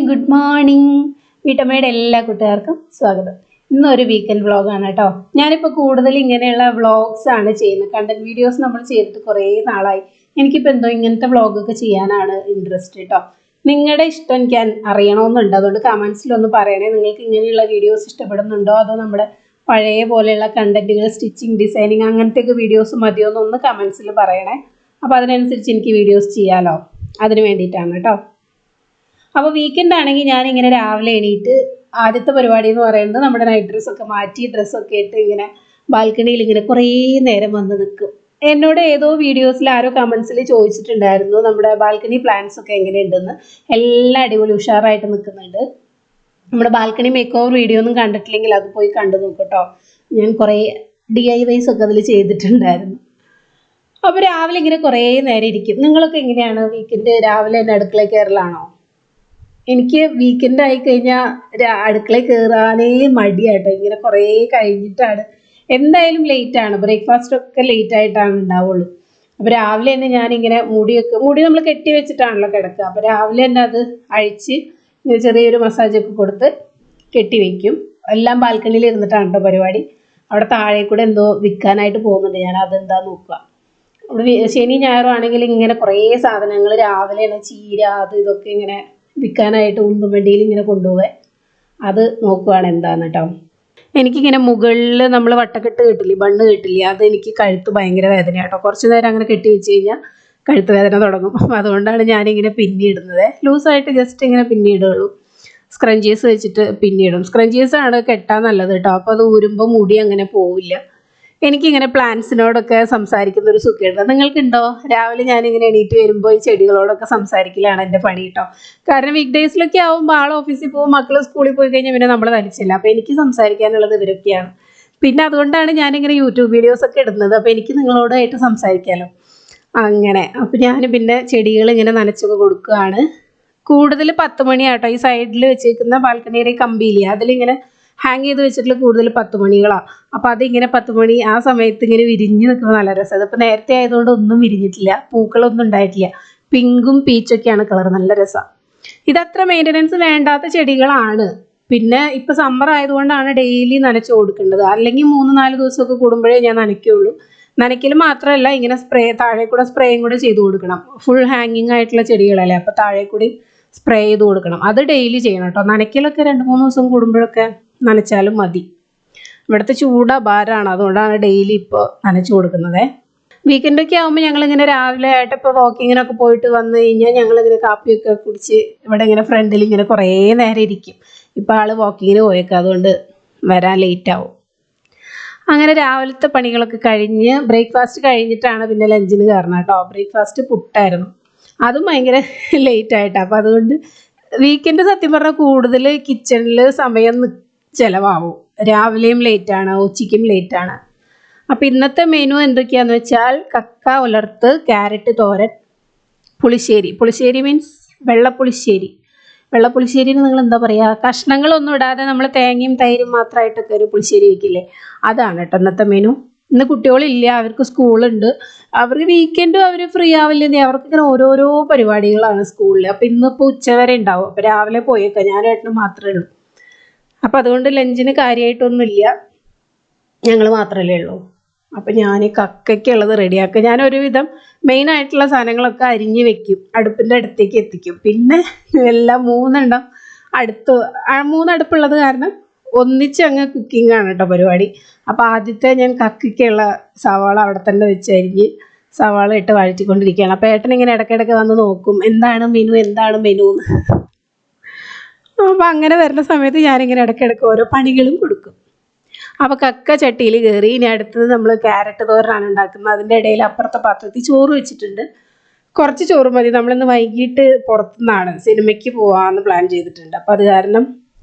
Good morning. വീട്ടമ്മയുടെ എല്ലാ കൂട്ടുകാർക്കും സ്വാഗതം. ഇന്നൊരു വീക്കെൻഡ് വ്ളോഗാണ് കേട്ടോ. ഞാനിപ്പോൾ കൂടുതൽ ഇങ്ങനെയുള്ള വ്ളോഗ്സ് ആണ് ചെയ്യുന്നത്. കണ്ടന്റ് വീഡിയോസ് നമ്മൾ ചെയ്തിട്ട് കുറേ നാളായി. എനിക്കിപ്പോൾ എന്തോ ഇങ്ങനത്തെ വ്ളോഗൊക്കെ ചെയ്യാനാണ് ഇൻട്രസ്റ്റ് കേട്ടോ. നിങ്ങളുടെ ഇഷ്ടം എനിക്ക് അറിയണമെന്നുണ്ട്. അതുകൊണ്ട് കമൻസിലൊന്ന് പറയണേ, നിങ്ങൾക്ക് ഇങ്ങനെയുള്ള വീഡിയോസ് ഇഷ്ടപ്പെടുന്നുണ്ടോ, അതോ നമ്മുടെ പഴയ പോലെയുള്ള കണ്ടന്റുകൾ, സ്റ്റിച്ചിങ്, ഡിസൈനിങ് അങ്ങനത്തെയൊക്കെ വീഡിയോസ് മതിയോ എന്നൊന്ന് കമൻസിൽ പറയണേ. അപ്പോൾ അതിനനുസരിച്ച് എനിക്ക് വീഡിയോസ് ചെയ്യാമല്ലോ. അതിന് വേണ്ടിയിട്ടാണ് കേട്ടോ. അപ്പോൾ വീക്കെൻഡ് ആണെങ്കിൽ ഞാനിങ്ങനെ രാവിലെ എണീറ്റ് ആദ്യത്തെ പരിപാടി എന്ന് പറയുന്നത് നമ്മുടെ നൈറ്റ് ഡ്രസ്സൊക്കെ മാറ്റി ഡ്രസ്സൊക്കെ ഇട്ട് ഇങ്ങനെ ബാൽക്കണിയിൽ ഇങ്ങനെ കുറേ നേരം വന്ന് നിൽക്കും. എന്നോട് ഏതോ വീഡിയോസിൽ ആരോ കമൻസിൽ ചോദിച്ചിട്ടുണ്ടായിരുന്നു നമ്മുടെ ബാൽക്കണി പ്ലാന്റ്സ് ഒക്കെ എങ്ങനെയുണ്ടെന്ന്. എല്ലാം അടിപൊളി ഉഷാറായിട്ട് നിൽക്കുന്നുണ്ട്. നമ്മുടെ ബാൽക്കണി മേക്ക് ഓവർ വീഡിയോ ഒന്നും കണ്ടിട്ടില്ലെങ്കിൽ അത് പോയി കണ്ടു നോക്കട്ടോ. ഞാൻ കുറേ DIYs ഒക്കെ അതിൽ ചെയ്തിട്ടുണ്ടായിരുന്നു. അപ്പോൾ രാവിലെ ഇങ്ങനെ കുറേ നേരം ഇരിക്കും. നിങ്ങളൊക്കെ എങ്ങനെയാണ്? വീക്കെൻഡ് രാവിലെ തന്നെ അടുക്കളയിൽ കയറലാണോ? എനിക്ക് വീക്കെൻഡ് ആയി കഴിഞ്ഞാൽ അടുക്കളയിൽ കയറാനേ മടിയാട്ടോ. ഇങ്ങനെ കുറേ കഴിഞ്ഞിട്ടാണ്, എന്തായാലും ലേറ്റാണ്, ബ്രേക്ക്ഫാസ്റ്റ് ഒക്കെ ലേറ്റ് ആയിട്ടാണ് ഉണ്ടാവുള്ളൂ. അപ്പോൾ രാവിലെ തന്നെ ഞാനിങ്ങനെ മുടി നമ്മൾ കെട്ടി വെച്ചിട്ടാണല്ലോ കിടക്കുക. അപ്പോൾ രാവിലെ തന്നെ അത് അഴിച്ച് ഇങ്ങനെ ചെറിയൊരു മസാജൊക്കെ കൊടുത്ത് കെട്ടി വയ്ക്കും. എല്ലാം ബാൽക്കണിയിൽ ഇരുന്നിട്ടാണ് കേട്ടോ പരിപാടി. അവിടെ താഴെ കൂടെ എന്തോ വിൽക്കാനായിട്ട് പോകുന്നുണ്ട്. ഞാൻ അതെന്താ നോക്കുക. അവിടെ ശനി ഞായറും ആണെങ്കിൽ ഇങ്ങനെ കുറേ സാധനങ്ങൾ രാവിലെയാണ്, ചീര അത് ഇതൊക്കെ ഇങ്ങനെ വിൽക്കാനായിട്ട് ഉന്തുവണ്ടിയിൽ ഇങ്ങനെ കൊണ്ടുപോവേ. അത് നോക്കുവാണ് എന്താന്ന് കേട്ടോ. എനിക്കിങ്ങനെ മുകളിൽ നമ്മൾ വട്ടക്കെട്ട് കെട്ടില്ലേ, ബണ്ണ് കെട്ടില്ലേ, അത് എനിക്ക് കഴുത്ത് ഭയങ്കര വേദന കേട്ടോ. കുറച്ച് നേരം അങ്ങനെ കെട്ടി വെച്ച് കഴിഞ്ഞാൽ കഴുത്ത് വേദന തുടങ്ങും. അപ്പോൾ അതുകൊണ്ടാണ് ഞാനിങ്ങനെ പിന്നിടുന്നത്. ലൂസായിട്ട് ജസ്റ്റ് ഇങ്ങനെ പിന്നിടുള്ളൂ. സ്ക്രഞ്ചീസ് വെച്ചിട്ട് പിന്നിടും. സ്ക്രഞ്ചീസ് ആണ് കെട്ടാൻ നല്ലത് കേട്ടോ. അപ്പോൾ അത് ഊരുമ്പോൾ മുടി അങ്ങനെ പോവില്ല. എനിക്കിങ്ങനെ പ്ലാന്റ്സിനോടൊക്കെ സംസാരിക്കുന്ന ഒരു സുഖമുണ്ട്. നിങ്ങൾക്കുണ്ടോ? രാവിലെ ഞാനിങ്ങനെ എണീറ്റ് വരുമ്പോൾ ഈ ചെടികളോടൊക്കെ സംസാരിക്കലാണ് എൻ്റെ പണി കേട്ടോ. കാരണം വീക്ക് ഡേയ്സിലൊക്കെ ആവുമ്പോൾ ആൾ ഓഫീസിൽ പോകും, മക്കൾ സ്കൂളിൽ പോയി കഴിഞ്ഞാൽ പിന്നെ നമ്മൾ തനിച്ചില്ല. അപ്പോൾ എനിക്ക് സംസാരിക്കാനുള്ളത് ഇവരൊക്കെയാണ്. പിന്നെ അതുകൊണ്ടാണ് ഞാനിങ്ങനെ യൂട്യൂബ് വീഡിയോസൊക്കെ ഇടുന്നത്. അപ്പോൾ എനിക്ക് നിങ്ങളോടായിട്ട് സംസാരിക്കാമല്ലോ. അങ്ങനെ അപ്പോൾ ഞാൻ പിന്നെ ചെടികൾ ഇങ്ങനെ നനച്ചൊക്കെ കൊടുക്കുകയാണ്. കൂടുതൽ 10 മണിയാട്ടോ. ഈ സൈഡിൽ വെച്ചേക്കുന്ന ബാൽക്കണിയുടെ കമ്പിയില്ലേ, അതിലിങ്ങനെ ഹാങ് ചെയ്ത് വെച്ചിട്ടുള്ള കൂടുതൽ 10 മണികളാണ്. അപ്പോൾ അതിങ്ങനെ 10 മണി ആ സമയത്ത് ഇങ്ങനെ വിരിഞ്ഞ് നിൽക്കുമ്പോൾ നല്ല രസമാണ്. അതിപ്പോൾ നേരത്തെ ആയതുകൊണ്ട് ഒന്നും വിരിഞ്ഞിട്ടില്ല, പൂക്കളൊന്നും ഉണ്ടായിട്ടില്ല. പിങ്കും പീച്ചൊക്കെയാണ് കളർ, നല്ല രസമാണ്. ഇതത്ര മെയിൻ്റനൻസ് വേണ്ടാത്ത ചെടികളാണ്. പിന്നെ ഇപ്പോൾ സമ്മർ ആയതുകൊണ്ടാണ് ഡെയിലി നനച്ച് കൊടുക്കേണ്ടത്. അല്ലെങ്കിൽ 3-4 ദിവസമൊക്കെ കൂടുമ്പോഴേ ഞാൻ നനയ്ക്കുള്ളൂ. നനയ്ക്കൽ മാത്രമല്ല, ഇങ്ങനെ താഴെ കൂടെ സ്പ്രേയും കൂടെ ചെയ്ത് കൊടുക്കണം. ഫുൾ ഹാങ്ങിങ് ആയിട്ടുള്ള ചെടികളല്ലേ, അപ്പോൾ താഴെ കൂടി സ്പ്രേ ചെയ്ത് കൊടുക്കണം. അത് ഡെയിലി ചെയ്യണം കേട്ടോ. നനയ്ക്കലൊക്കെ 2-3 ദിവസം കൂടുമ്പോഴൊക്കെ നനച്ചാലും മതി. ഇവിടുത്തെ ചൂട് അപാരമാണ്, അതുകൊണ്ടാണ് ഡെയിലി ഇപ്പോൾ നനച്ചു കൊടുക്കുന്നത്. വീക്കെൻഡൊക്കെ ആകുമ്പോൾ ഞങ്ങളിങ്ങനെ രാവിലെ ആയിട്ട് ഇപ്പോൾ വാക്കിങ്ങിനൊക്കെ പോയിട്ട് വന്നു കഴിഞ്ഞാൽ ഞങ്ങളിങ്ങനെ കാപ്പിയൊക്കെ കുടിച്ച് ഇവിടെ ഇങ്ങനെ ഫ്രണ്ടിൽ ഇങ്ങനെ കുറേ നേരം ഇരിക്കും. ഇപ്പോൾ ആൾ വാക്കിങ്ങിന് പോയേക്കാം, അതുകൊണ്ട് വരാൻ ലേറ്റ് ആവും. അങ്ങനെ രാവിലത്തെ പണികളൊക്കെ കഴിഞ്ഞ് ബ്രേക്ക്ഫാസ്റ്റ് കഴിഞ്ഞിട്ടാണ് പിന്നെ ലഞ്ചിന് കയറണം കേട്ടോ. ബ്രേക്ക്ഫാസ്റ്റ് പുട്ടായിരുന്നു, അതും ഭയങ്കര ലേറ്റായിട്ടാണ്. അപ്പോൾ അതുകൊണ്ട് വീക്കെൻഡ് സത്യം പറഞ്ഞാൽ കൂടുതൽ കിച്ചണിൽ സമയം ചിലവാകും. രാവിലെയും ലേറ്റാണ്, ഉച്ചയ്ക്കും ലേറ്റാണ്. അപ്പോൾ ഇന്നത്തെ മെനു എന്തൊക്കെയാണെന്ന് വെച്ചാൽ കക്ക ഉലർത്ത്, ക്യാരറ്റ് തോരൻ, പുളിശ്ശേരി മീൻസ് വെള്ളപ്പുളിശ്ശേരി. വെള്ളപ്പുളിശ്ശേരിന് നിങ്ങൾ എന്താ പറയുക? കഷ്ണങ്ങളൊന്നും ഇടാതെ നമ്മൾ തേങ്ങയും തൈരും മാത്രമായിട്ടൊക്കെ ഒരു പുളിശ്ശേരി വയ്ക്കില്ലേ, അതാണ് കേട്ടോ ഇന്നത്തെ മെനു. ഇന്ന് കുട്ടികളില്ല, അവർക്ക് സ്കൂളുണ്ട്. അവർക്ക് വീക്കെൻഡും അവർ ഫ്രീ ആവില്ലേ, അവർക്ക് ഇങ്ങനെ ഓരോരോ പരിപാടികളാണ് സ്കൂളിൽ. അപ്പോൾ ഇന്നിപ്പോൾ ഉച്ചവരെ ഉണ്ടാവും. അപ്പോൾ രാവിലെ പോയേക്കാം, ഞാൻ ഏട്ടന് മാത്രമേ ഉള്ളൂ. അപ്പോൾ അതുകൊണ്ട് ലഞ്ചിന് കാര്യമായിട്ടൊന്നുമില്ല, ഞങ്ങൾ മാത്രമല്ലേ ഉള്ളൂ. അപ്പോൾ ഞാൻ കക്കയ്ക്കുള്ളത് റെഡിയാക്കുക. ഞാനൊരുവിധം മെയിനായിട്ടുള്ള സാധനങ്ങളൊക്കെ അരിഞ്ഞ് വെക്കും, അടുപ്പിൻ്റെ അടുത്തേക്ക് എത്തിക്കും. പിന്നെ എല്ലാം 3 അടുപ്പുള്ളത് കാരണം ഒന്നിച്ച് അങ്ങ് കുക്കിംഗ് ആണ് കേട്ടോ പരിപാടി. അപ്പോൾ ആദ്യത്തെ ഞാൻ കക്കയ്ക്കുള്ള സവാള അവിടെ തന്നെ വെച്ചരിഞ്ഞ് സവാള ഇട്ട് വഴറ്റിക്കൊണ്ടിരിക്കുകയാണ്. അപ്പോൾ ഏട്ടൻ ഇങ്ങനെ ഇടയ്ക്കിടയ്ക്ക് വന്ന് നോക്കും എന്താണ് മെനു എന്ന്. അപ്പോൾ അങ്ങനെ വരുന്ന സമയത്ത് ഞാനിങ്ങനെ ഇടയ്ക്കിടയ്ക്ക് ഓരോ പണികളും കൊടുക്കും. അപ്പോൾ കക്ക ചട്ടിയിൽ കയറി. ഇനി അടുത്തത് നമ്മൾ ക്യാരറ്റ് തോരനാണ് ഉണ്ടാക്കുന്നത്. അതിൻ്റെ ഇടയിൽ അപ്പുറത്തെ പാത്രത്തിൽ ചോറ് വെച്ചിട്ടുണ്ട്. കുറച്ച് ചോറ് മതി. നമ്മളിന്ന് വൈകിട്ട് പുറത്തുനിന്നാണ് സിനിമയ്ക്ക് പോകാമെന്ന് പ്ലാൻ ചെയ്തിട്ടുണ്ട്. അപ്പോൾ അത് കാരണം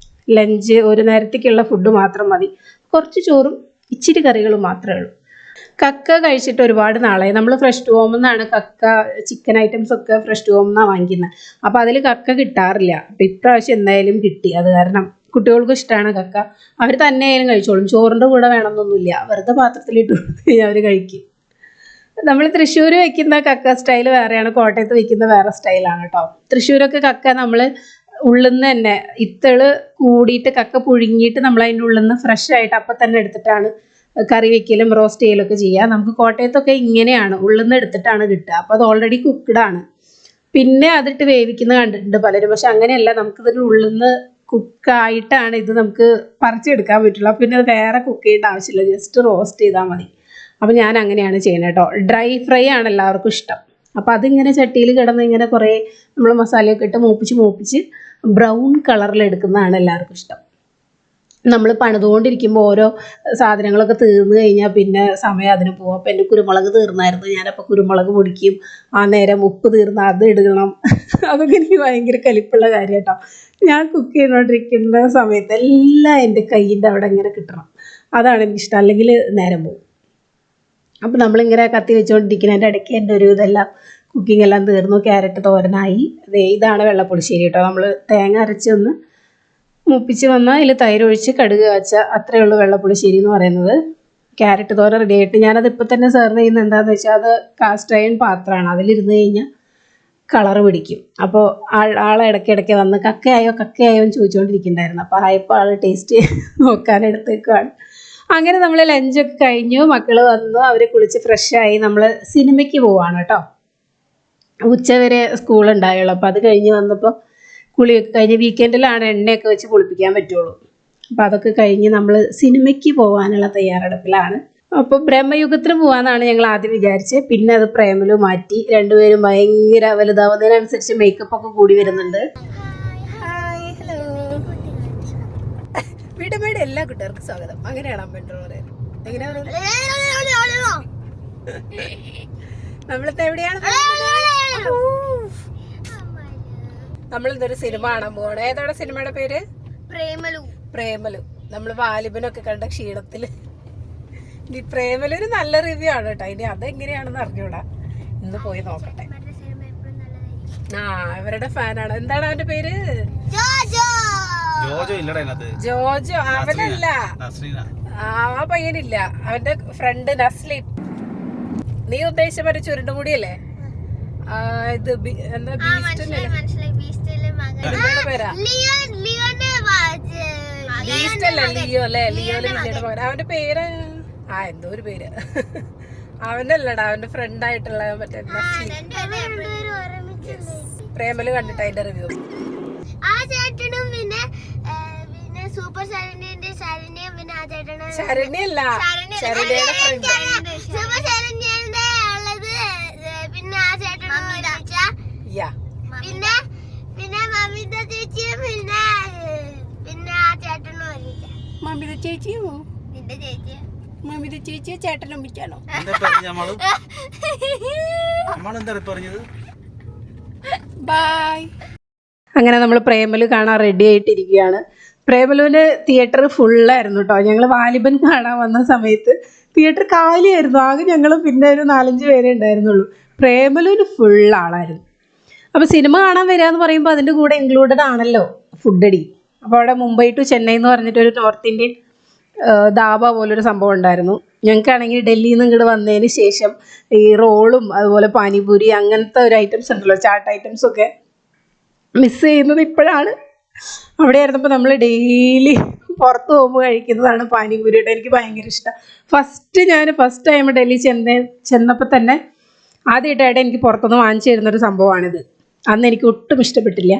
ലഞ്ച് ഒരു നേരത്തേക്കുള്ള ഫുഡ് മാത്രം മതി. കുറച്ച് ചോറും ഇച്ചിരി കറികളും മാത്രമേ ഉള്ളൂ. കക്ക കഴിച്ചിട്ട് ഒരുപാട് നാളായി. നമ്മൾ ഫ്രഷ് ടു ഹോമിൽ നിന്നാണ് കക്ക, ചിക്കൻ ഐറ്റംസ് ഒക്കെ ഫ്രഷ് ടു ഹോമിൽ നിന്നാണ് വാങ്ങിക്കുന്നത്. അപ്പോൾ അതിൽ കക്ക കിട്ടാറില്ല. അപ്പോൾ ഇപ്രാവശ്യം എന്തായാലും കിട്ടി. അത് കാരണം കുട്ടികൾക്കും ഇഷ്ടമാണ് കക്ക. അവർ തന്നെ ആയാലും കഴിച്ചോളും. ചോറിൻ്റെ കൂടെ വേണമെന്നൊന്നുമില്ല, വെറുതെ പാത്രത്തിലിട്ട് കൊടുത്ത് കഴിഞ്ഞാൽ അവർ കഴിക്കും. നമ്മൾ തൃശ്ശൂർ വെക്കുന്ന കക്ക സ്റ്റൈൽ വേറെയാണ്, കോട്ടയത്ത് വെക്കുന്ന വേറെ സ്റ്റൈലാണ് കേട്ടോ. തൃശ്ശൂരൊക്കെ കക്ക നമ്മൾ ഉള്ളിൽ നിന്ന് തന്നെ ഇത്തള് കൂടിയിട്ട് കക്ക പുഴുങ്ങിയിട്ട് നമ്മൾ അതിൻ്റെ ഉള്ളിൽ നിന്ന് ഫ്രഷ് ആയിട്ട് അപ്പം തന്നെ എടുത്തിട്ടാണ് കറി വെക്കലും റോസ്റ്റ് ചെയ്യലൊക്കെ ചെയ്യുക. നമുക്ക് കോട്ടയത്തൊക്കെ ഇങ്ങനെയാണ്, ഉള്ളിൽ നിന്ന് എടുത്തിട്ടാണ് കിട്ടുക. അപ്പോൾ അത് ഓൾറെഡി കുക്ക്ഡാണ്. പിന്നെ അതിട്ട് വേവിക്കുന്നത് കണ്ടിട്ടുണ്ട് പലരും. പക്ഷെ അങ്ങനെയല്ല, നമുക്കിതിൻ്റെ ഉള്ളിൽ നിന്ന് കുക്കായിട്ടാണ് ഇത് നമുക്ക് പറിച്ചെടുക്കാൻ പറ്റുള്ളൂ. പിന്നെ അത് വേറെ കുക്ക് ചെയ്യേണ്ട ആവശ്യമില്ല, ജസ്റ്റ് റോസ്റ്റ് ചെയ്താൽ മതി. അപ്പോൾ ഞാൻ അങ്ങനെയാണ് ചെയ്യുന്നത് കേട്ടോ. ഡ്രൈ ഫ്രൈ ആണ് എല്ലാവർക്കും ഇഷ്ടം. അപ്പോൾ അതിങ്ങനെ ചട്ടിയിൽ കിടന്ന് ഇങ്ങനെ കുറേ നമ്മൾ മസാലയൊക്കെ ഇട്ട് മൂപ്പിച്ച് ബ്രൗൺ കളറിൽ എടുക്കുന്നതാണ് എല്ലാവർക്കും ഇഷ്ടം. നമ്മൾ പണിതുകൊണ്ടിരിക്കുമ്പോൾ ഓരോ സാധനങ്ങളൊക്കെ തീർന്നു കഴിഞ്ഞാൽ പിന്നെ സമയം അതിന് പോകും. അപ്പോൾ എൻ്റെ കുരുമുളക് തീർന്നായിരുന്നു, ഞാനപ്പോൾ കുരുമുളക് പൊടിക്കും. ആ നേരം ഉപ്പ് തീർന്ന അത് ഇടണം. അതൊക്കെ എനിക്ക് ഭയങ്കര കലിപ്പുള്ള കാര്യം കേട്ടോ. ഞാൻ കുക്ക് ചെയ്തുകൊണ്ടിരിക്കുന്ന സമയത്ത് എല്ലാം എൻ്റെ കയ്യിൻ്റെ അവിടെ ഇങ്ങനെ കിട്ടണം, അതാണ് എനിക്കിഷ്ടം. അല്ലെങ്കിൽ നേരം പോകും. അപ്പോൾ നമ്മളിങ്ങനെ കത്തി വെച്ചുകൊണ്ടിരിക്കുന്നതിൻ്റെ ഇടയ്ക്ക് എൻ്റെ ഒരു ഇതെല്ലാം കുക്കിംഗ് എല്ലാം തീർന്നു. ക്യാരറ്റ് തോരനായി. ഇതാണ് വെള്ളപ്പുളിശ്ശേരി കേട്ടോ. നമ്മൾ തേങ്ങ അരച്ച് ഒന്ന് മുപ്പിച്ച് വന്നാൽ അതിൽ തൈര് ഒഴിച്ച് കടുക് കാച്ച, അത്രയേ ഉള്ളൂ വെള്ളപ്പുളിശ്ശേരി എന്ന് പറയുന്നത്. ക്യാരറ്റ് തോരൻ റെഡി ആയിട്ട് ഞാനത് ഇപ്പം തന്നെ സെർവ് ചെയ്യുന്നത് എന്താണെന്ന് വെച്ചാൽ, അത് കാസ്റ്റ് അയൺ പാത്രമാണ്, അതിലിരുന്ന് കഴിഞ്ഞാൽ കളറ് പിടിക്കും. അപ്പോൾ ആളെ ഇടയ്ക്കിടയ്ക്ക് വന്ന് കക്കയായോ എന്ന് ചോദിച്ചുകൊണ്ടിരിക്കുന്നുണ്ടായിരുന്നു. അപ്പോൾ ആയപ്പോൾ ആൾ ടേസ്റ്റ് നോക്കാനെടുത്തേക്കാണ്. അങ്ങനെ നമ്മൾ ലഞ്ചൊക്കെ കഴിഞ്ഞു, മക്കൾ വന്നു, അവർ കുളിച്ച് ഫ്രഷായി. നമ്മൾ സിനിമയ്ക്ക് പോവാണ് കേട്ടോ. ഉച്ചവരെ സ്കൂളുണ്ടായുള്ളൂ. അപ്പോൾ അത് കഴിഞ്ഞ് വന്നപ്പോൾ കുളിയൊക്കെ കഴിഞ്ഞ്, വീക്കെൻഡിലാണ് എണ്ണയൊക്കെ വെച്ച് കുളിപ്പിക്കാൻ പറ്റുള്ളൂ. അപ്പോൾ അതൊക്കെ കഴിഞ്ഞ് നമ്മൾ സിനിമയ്ക്ക് പോകാനുള്ള തയ്യാറെടുപ്പിലാണ്. അപ്പോൾ ബ്രഹ്മയുഗത്തിന് പോകാമെന്നാണ് ഞങ്ങൾ ആദ്യം വിചാരിച്ചത്. പിന്നെ അത് പ്രേമലു മാറ്റി. രണ്ടുപേരും ഭയങ്കര വലുതാവുന്നതിനനുസരിച്ച് മേക്കപ്പ് ഒക്കെ കൂടി വരുന്നുണ്ട്. വീട്ടമ്മയുടെ എല്ലാ കുട്ടികൾക്കും സ്വാഗതം. അങ്ങനെയാണ് അമ്മേൻ്റെ പറയുന്നത്. നമ്മളിത് എവിടെയാണ്? നമ്മളിതൊരു സിനിമ കാണാൻ പോവാണ്. ഏതാണ് സിനിമയുടെ പേര്? പ്രേമലു. നമ്മൾ വാലിബനൊക്കെ കണ്ട ക്ഷീണത്തില്. ഇനി പ്രേമലു ഒരു നല്ല റിവ്യൂ ആണ് കേട്ടോ. ഇനി അതെങ്ങനെയാണെന്ന് അറിഞ്ഞൂടാ, ഇന്ന് പോയി നോക്കട്ടെ. ഇവരുടെ ഫാനാണ്. എന്താണ് അവന്റെ പേര്? ജോജോ. അവനല്ല, ആ പയ്യനില്ല, അവന്റെ ഫ്രണ്ട് നസ്ലിൻ. നീ ഉദ്ദേശിച്ച മറ്റേ ചുരുണ്ടുമുടിയല്ലേ? ഇത് എന്താ ബീസ്റ്റല്ലേ? പേരാ ബീസ്റ്റ് അല്ല, ലിയോ അല്ലേ? ലിയോയിലെ വിജയുടെ പകരം അവന്റെ പേര് എന്തോ ഒരു പേര്. അവനല്ലടാ, അവന്റെ ഫ്രണ്ട് ആയിട്ടുള്ള മറ്റേ പ്രേമലു കണ്ടിട്ട് അതിന്റെ റിവ്യൂ. സൂപ്പർ ശരണ്യന്റെ ശരണ്യം, പിന്നെ ആ ചേട്ടന് ശരണ്യല്ല, ശരണ്യയുടെ ഫ്രണ്ട്. സൂപ്പർ ശരണ്യന്റെ ഉള്ളത് പിന്നെ ആ ചേട്ടനും പിന്നെ പിന്നെ മമിത ചേച്ചിയും പിന്നെ ആ ചേട്ടനും ഒരുമിച്ച. മമിത ചേച്ചിയോ? നിന്റെ ചേച്ചിയോ? മമിത ചേച്ചിയെ ചേട്ടനും വിളിക്കാനോ? ബൈ. അങ്ങനെ നമ്മൾ പ്രേമലു കാണാൻ റെഡി ആയിട്ടിരിക്കുകയാണ്. പ്രേമലുവിന് തിയേറ്റർ ഫുള്ളായിരുന്നു കേട്ടോ. ഞങ്ങൾ വാലിബൻ കാണാൻ വന്ന സമയത്ത് തിയേറ്റർ കാലിയായിരുന്നു. ആകെ ഞങ്ങൾ പിന്നെ ഒരു 4-5 പേരെ ഉണ്ടായിരുന്നുള്ളൂ. പ്രേമലുവിന് ഫുൾ ആളായിരുന്നു. അപ്പോൾ സിനിമ കാണാൻ വരിക എന്ന് പറയുമ്പോൾ അതിൻ്റെ കൂടെ ഇൻക്ലൂഡഡ് ആണല്ലോ ഫുഡടി. അപ്പോൾ അവിടെ മുംബൈ ടു ചെന്നൈ എന്ന് പറഞ്ഞിട്ടൊരു നോർത്ത് ഇന്ത്യൻ ധാബ പോലൊരു സംഭവം ഉണ്ടായിരുന്നു. ഞങ്ങൾക്കാണെങ്കിൽ ഡൽഹിയിൽ നിന്ന് ഇങ്ങോട്ട് വന്നതിന് ശേഷം ഈ റോളും അതുപോലെ പാനിപൂരി അങ്ങനത്തെ ഒരു ഐറ്റംസ് ഉണ്ടല്ലോ, ചാട്ട് ഐറ്റംസൊക്കെ മിസ് ചെയ്യുന്നത് ഇപ്പോഴാണ്. അവിടെ ആയിരുന്നപ്പോൾ നമ്മൾ ഡെയിലി പുറത്ത് പോകുമ്പോൾ കഴിക്കുന്നതാണ് പാനിപൂരിയുടെ. എനിക്ക് ഭയങ്കര ഇഷ്ടം. ഫസ്റ്റ് ടൈം ഡൽഹി ചെന്നപ്പോൾ തന്നെ ആദ്യമായിട്ടായിട്ട് എനിക്ക് പുറത്തുനിന്ന് വാങ്ങിച്ചു തരുന്നൊരു സംഭവമാണിത്. അന്ന് എനിക്ക് ഒട്ടും ഇഷ്ടപ്പെട്ടില്ല.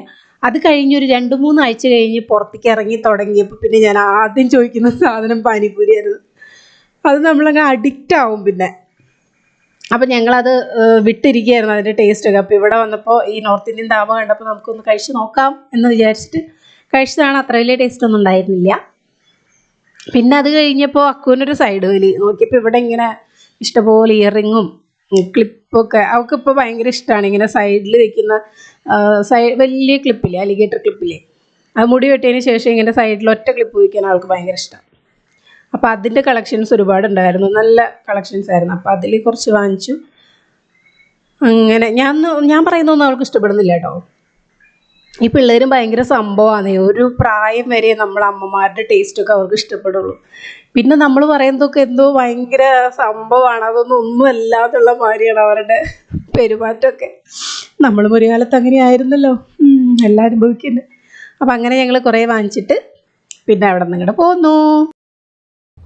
അത് കഴിഞ്ഞൊരു 2-3 ആഴ്ച കഴിഞ്ഞ് പുറത്തേക്ക് ഇറങ്ങി തുടങ്ങിയപ്പോൾ പിന്നെ ഞാൻ ആദ്യം ചോദിക്കുന്ന സാധനം പാനിപൂരി ആയിരുന്നു. അത് നമ്മളങ്ങ് അഡിക്റ്റ് ആവും പിന്നെ. അപ്പം ഞങ്ങളത് വിട്ടിരിക്കുകയായിരുന്നു അതിൻ്റെ ടേസ്റ്റൊക്കെ. അപ്പോൾ ഇവിടെ വന്നപ്പോൾ ഈ നോർത്ത് ഇന്ത്യൻ ധാബ കണ്ടപ്പോൾ നമുക്കൊന്ന് കഴിച്ച് നോക്കാം എന്ന് വിചാരിച്ചിട്ട് കഴിച്ചതാണ്. അത്ര വലിയ ടേസ്റ്റ് ഒന്നും ഉണ്ടായിരുന്നില്ല. പിന്നെ അത് കഴിഞ്ഞപ്പോൾ അക്കുവിനൊരു സൈഡ് വലി നോക്കിയപ്പോൾ ഇവിടെ ഇങ്ങനെ ഇഷ്ടംപോലെ ഇയറിങ്ങും ക്ലിപ്പൊക്കെ അവൾക്കിപ്പോൾ ഭയങ്കര ഇഷ്ടമാണ്. ഇങ്ങനെ സൈഡിൽ വെക്കുന്ന വലിയ ക്ലിപ്പില്ലേ, അലിഗേറ്റർ ക്ലിപ്പില്ലേ, അത് മുടി വെട്ടിയതിന് ശേഷം ഇങ്ങനെ സൈഡിൽ ഒറ്റ ക്ലിപ്പ് വയ്ക്കാൻ അവൾക്ക് ഭയങ്കര ഇഷ്ടമാണ്. അപ്പോൾ അതിൻ്റെ കളക്ഷൻസ് ഒരുപാടുണ്ടായിരുന്നു, നല്ല കളക്ഷൻസ് ആയിരുന്നു. അപ്പോൾ അതിൽ കുറച്ച് വാങ്ങിച്ചു. അങ്ങനെ ഞാൻ പറയുന്നതൊന്നും അവൾക്ക് ഇഷ്ടപ്പെടുന്നില്ല കേട്ടോ. ഈ പിള്ളേരും ഭയങ്കര സംഭവമാണ്. ഒരു പ്രായം വരെ നമ്മൾ അമ്മമാരുടെ ടേസ്റ്റൊക്കെ അവർക്ക് ഇഷ്ടപ്പെടുള്ളൂ. പിന്നെ നമ്മൾ പറയുന്നതൊക്കെ എന്തോ ഭയങ്കര സംഭവമാണ്, ഒന്നും അല്ലാതുള്ള മാതിരിയാണ് അവരുടെ പെരുമാറ്റമൊക്കെ. നമ്മളും ഒരു കാലത്ത് അങ്ങനെ ആയിരുന്നല്ലോ, എല്ലാം അനുഭവിക്കുന്നത്. അപ്പം അങ്ങനെ ഞങ്ങൾ കുറേ വാങ്ങിച്ചിട്ട് പിന്നെ അവിടെ നിന്ന് ഇങ്ങോട്ട് പോന്നു.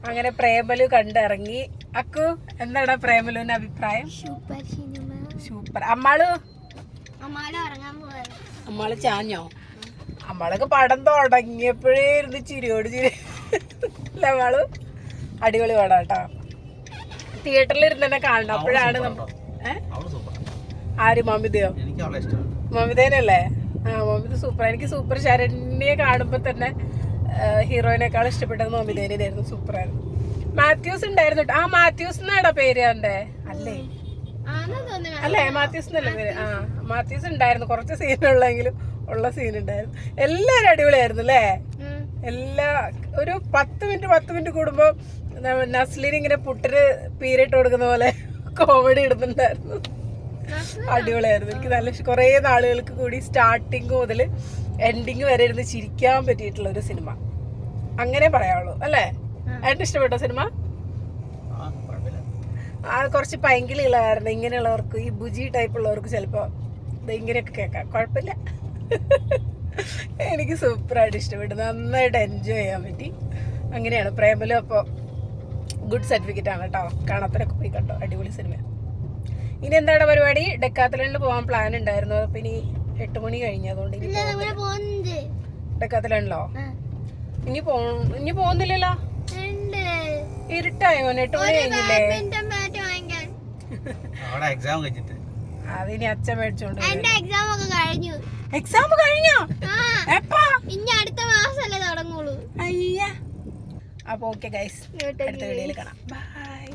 അങ്ങനെ പ്രേമലു കണ്ടിറങ്ങി. അക്കു, എന്താണ് പ്രേമലുവിന്റെ അഭിപ്രായം? Super cinema. സൂപ്പർ. അമ്മാള് ഉറങ്ങാൻ പോയത്. അമ്മാള് ചാഞ്ഞോ? അമ്മാളൊക്കെ പടം തുടങ്ങിയപ്പോഴേ ഇരുന്ന് ചിരിയോട് ചിരി അമ്മാള്. അടിപൊളി പടം കേട്ടോ. തിയേറ്ററിൽ ഇരുന്ന് തന്നെ കാണണം. അപ്പോഴാണ് ആര് മമിതയോ? മമിതേനല്ലേ? ആ, മമിത സൂപ്പർ. എനിക്ക് സൂപ്പർ ശരണ്യെ കാണുമ്പോ തന്നെ ഹീറോയിനേക്കാൾ ഇഷ്ടപ്പെട്ടത് മമിതേനായിരുന്നു. സൂപ്പറായിരുന്നു. മാത്യൂസ് ഉണ്ടായിരുന്നു. ആ, മാത്യൂസ് എന്നാടാ പേര് അവന്റെ അല്ലേ? അല്ലേ, മാത്യൂസ് എന്നല്ലേ പേര്? ആ, മാത്യൂസ് ഉണ്ടായിരുന്നു. കുറച്ച് സീനുള്ളെങ്കിലും ഉള്ള സീൻ ഉണ്ടായിരുന്നു. എല്ലാരും അടിപൊളിയായിരുന്നു അല്ലേ? ഒരു 10 മിനിറ്റ് കൂടുമ്പോ നസ്ലിന് ഇങ്ങനെ പുട്ടിന് പീരിട്ട് കൊടുക്കുന്ന പോലെ കോമഡി ഇടുന്നുണ്ടായിരുന്നു. അടിപൊളിയായിരുന്നു. എനിക്ക് നല്ല കുറേ നാളുകൾക്ക് കൂടി സ്റ്റാർട്ടിങ് മുതൽ എൻഡിങ് വരെ ഇരുന്ന് ചിരിക്കാൻ പറ്റിയിട്ടുള്ള ഒരു സിനിമ, അങ്ങനെ പറയാവുള്ളൂ അല്ലേ? ആയിട്ട് ഇഷ്ടപ്പെട്ടോ സിനിമ? ആ, കുറച്ച് പൈങ്കിളികളായിരുന്നു. ഇങ്ങനെയുള്ളവർക്ക്, ഈ ബുജി ടൈപ്പ് ഉള്ളവർക്ക് ചിലപ്പോ ഇങ്ങനെയൊക്കെ കേൾക്കാം, കുഴപ്പമില്ല. എനിക്ക് സൂപ്പറായിട്ട് ഇഷ്ടപ്പെട്ടു. നന്നായിട്ട് എൻജോയ് ചെയ്യാൻ പറ്റി. അങ്ങനെയാണ് പ്രേമലു. അപ്പോൾ ഗുഡ് സർട്ടിഫിക്കറ്റ് ആണ് കേട്ടോ. കാണാത്തവരൊക്കെ പോയി കണ്ടോ, അടിപൊളി സിനിമ. ഇനി എന്താണ് പരിപാടി? ഡെക്കാത്തലണിൽ പോകാൻ പ്ലാൻ ഉണ്ടായിരുന്നു. അപ്പൊ ഇനി 8 മണി കഴിഞ്ഞു. അതുകൊണ്ട് ഡെക്കാത്തലണിലോ ഇനി പോകുന്നില്ലല്ലോ? ഇരുട്ടായോ? 8 മണി കഴിഞ്ഞില്ലേ? അതിനി അച്ഛൻ മേടിച്ചോണ്ട്. എക്സാം കഴിഞ്ഞോ? എപ്പാ? ഇനി അടുത്ത മാസല്ലേ തുടങ്ങുള്ളൂ. അയ്യ. അപ്പൊ ഓക്കെ ഗൈസ്, അടുത്ത വീഡിയോയിൽ കാണാം. ബൈ.